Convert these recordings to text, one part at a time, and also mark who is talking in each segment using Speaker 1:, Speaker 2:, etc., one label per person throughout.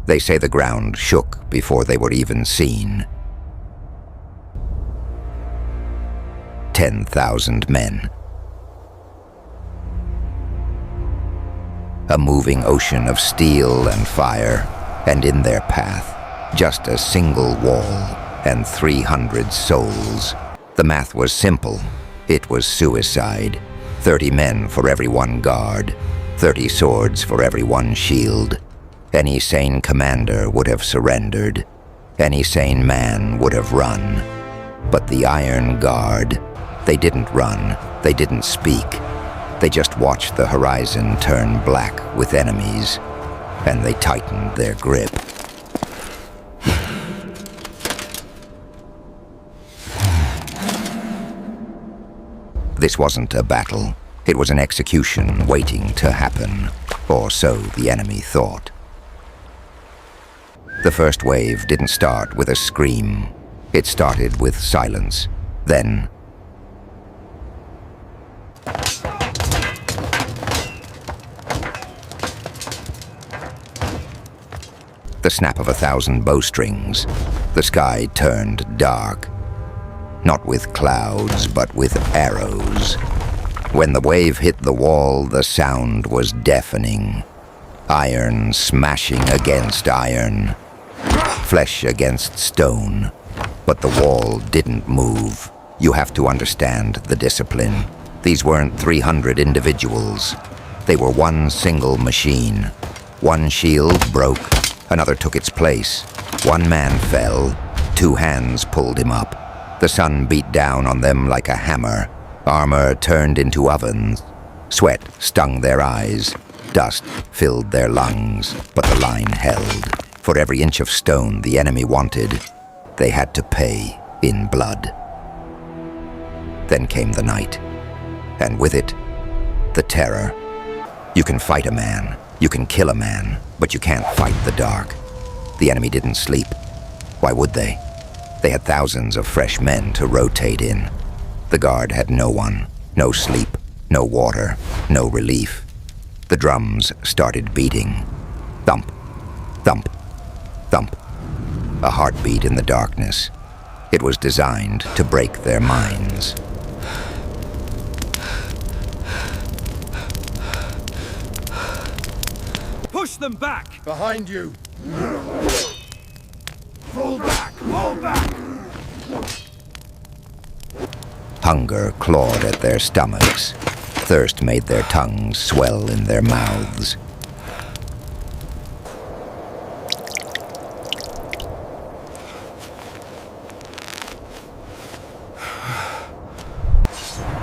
Speaker 1: They say the ground shook before they were even seen. 10,000 men. A moving ocean of steel and fire, and in their path, just a single wall and 300 souls. The math was simple. It was suicide. 30 men for every one guard, 30 swords for every one shield. Any sane commander would have surrendered. Any sane man would have run. But the Iron Guard, they didn't run, they didn't speak. They just watched the horizon turn black with enemies, and they tightened their grip. This wasn't a battle. It was an execution waiting to happen, or so the enemy thought. The first wave didn't start with a scream. It started with silence. Then the snap of 1,000 bowstrings. The sky turned dark. Not with clouds, but with arrows. When the wave hit the wall, the sound was deafening. Iron smashing against iron. Flesh against stone. But the wall didn't move. You have to understand the discipline. These weren't 300 individuals. They were one single machine. One shield broke, another took its place. One man fell, 2 hands pulled him up. The sun beat down on them like a hammer. Armor turned into ovens. Sweat stung their eyes. Dust filled their lungs, but the line held. For every inch of stone the enemy wanted, they had to pay in blood. Then came the night, and with it, the terror. You can fight a man, you can kill a man, but you can't fight the dark. The enemy didn't sleep. Why would they? They had thousands of fresh men to rotate in. The guard had no one, no sleep, no water, no relief. The drums started beating. Thump, thump, thump. A heartbeat in the darkness. It was designed to break their minds.
Speaker 2: Push them back!
Speaker 3: Behind you!
Speaker 2: Fall back! Fall back!
Speaker 1: Hunger clawed at their stomachs. Thirst made their tongues swell in their mouths.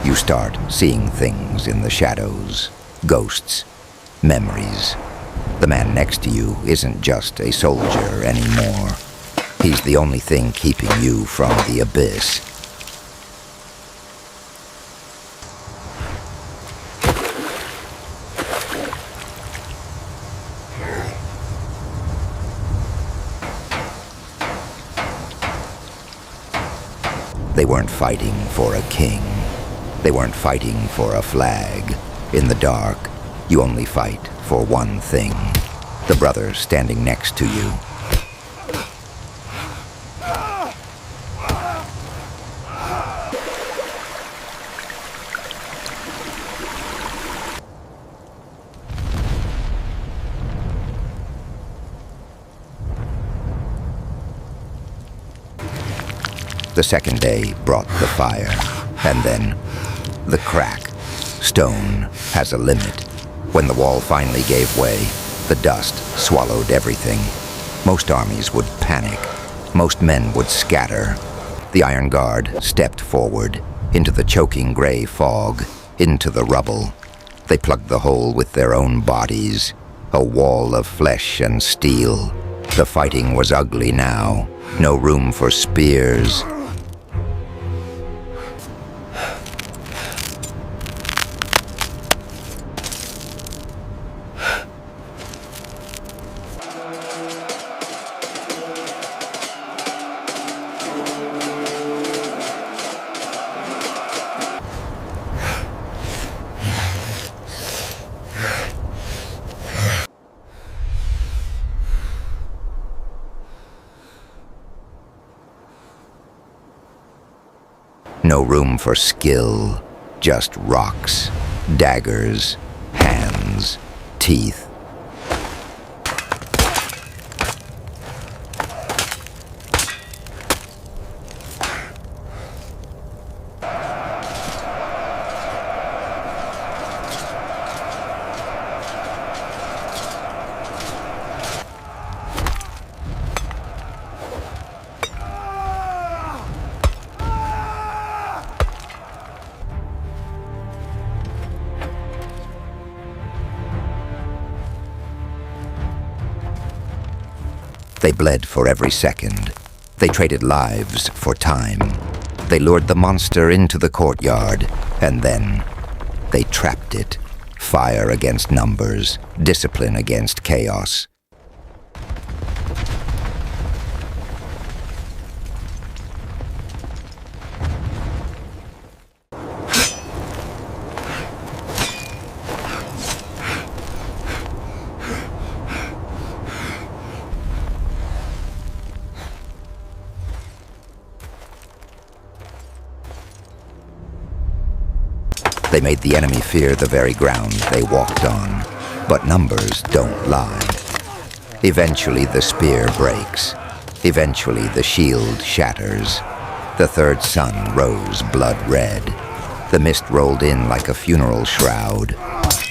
Speaker 1: You start seeing things in the shadows. Ghosts. Memories. The man next to you isn't just a soldier anymore. He's the only thing keeping you from the abyss. They weren't fighting for a king. They weren't fighting for a flag. In the dark, you only fight for one thing. The brother standing next to you. The second day brought the fire, and then the crack. Stone has a limit. When the wall finally gave way, the dust swallowed everything. Most armies would panic. Most men would scatter. The Iron Guard stepped forward, into the choking gray fog, into the rubble. They plugged the hole with their own bodies, a wall of flesh and steel. The fighting was ugly now. No room for spears. No room for skill, just rocks, daggers, hands, teeth. They bled for every second. They traded lives for time. They lured the monster into the courtyard, and then they trapped it. Fire against numbers, discipline against chaos. They made the enemy fear the very ground they walked on. But numbers don't lie. Eventually the spear breaks. Eventually the shield shatters. The third sun rose blood red. The mist rolled in like a funeral shroud.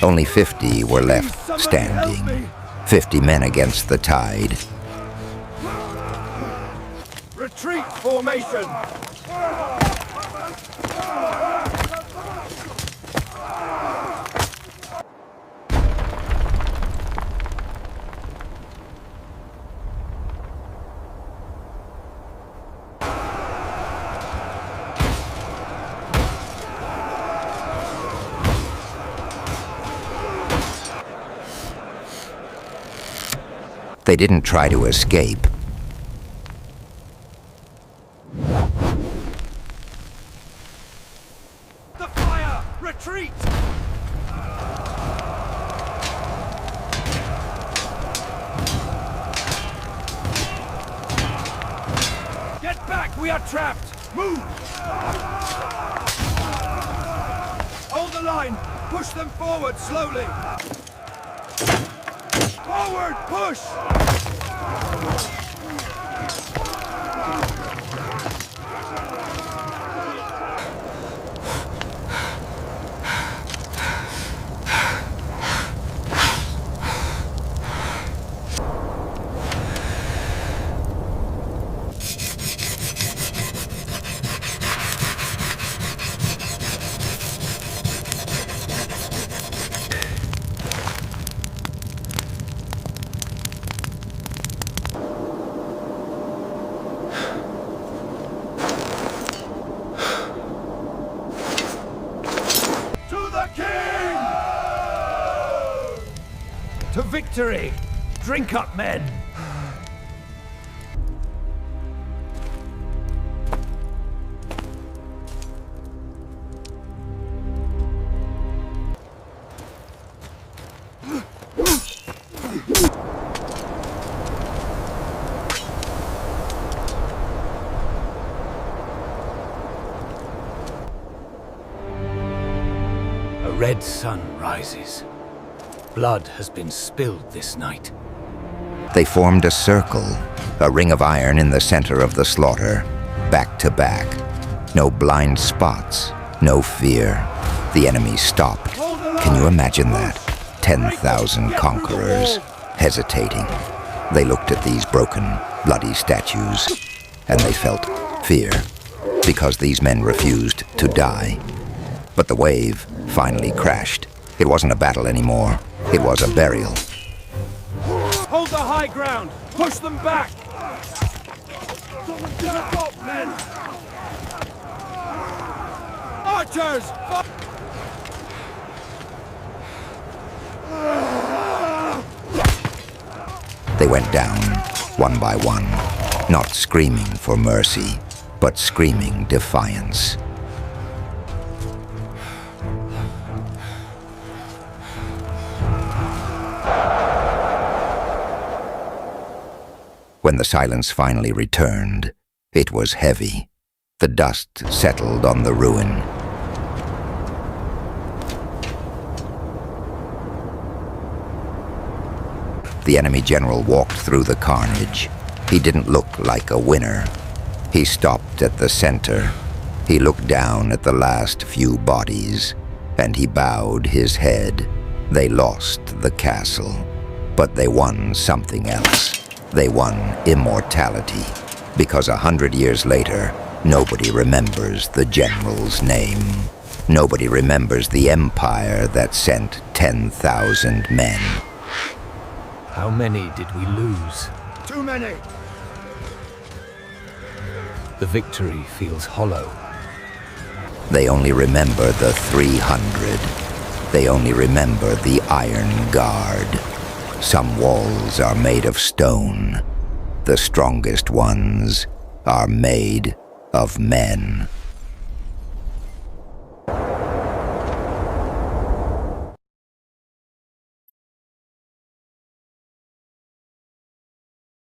Speaker 1: Only 50 were left standing. 50 men against the tide.
Speaker 2: Retreat formation!
Speaker 1: They didn't try to escape.
Speaker 2: The fire! Retreat! Get back! We are trapped! Move! Hold the line! Push them forward slowly! Forward! Push! To victory! Drink up, men! A red sun rises. Blood has been spilled this night.
Speaker 1: They formed a circle, a ring of iron in the center of the slaughter, back to back. No blind spots, no fear. The enemy stopped. Can you imagine that? 10,000 conquerors, hesitating. They looked at these broken, bloody statues, and they felt fear, because these men refused to die. But the wave finally crashed. It wasn't a battle anymore. It was a burial.
Speaker 2: Hold the high ground! Push them back! Get up, men! Archers!
Speaker 1: They went down, one by one, not screaming for mercy, but screaming defiance. When the silence finally returned, it was heavy. The dust settled on the ruin. The enemy general walked through the carnage. He didn't look like a winner. He stopped at the center. He looked down at the last few bodies, and he bowed his head. They lost the castle, but they won something else. They won immortality, because 100 years later, nobody remembers the general's name. Nobody remembers the empire that sent 10,000 men.
Speaker 2: How many did we lose?
Speaker 3: Too many!
Speaker 2: The victory feels hollow.
Speaker 1: They only remember the 300. They only remember the Iron Guard. Some walls are made of stone. The strongest ones are made of men.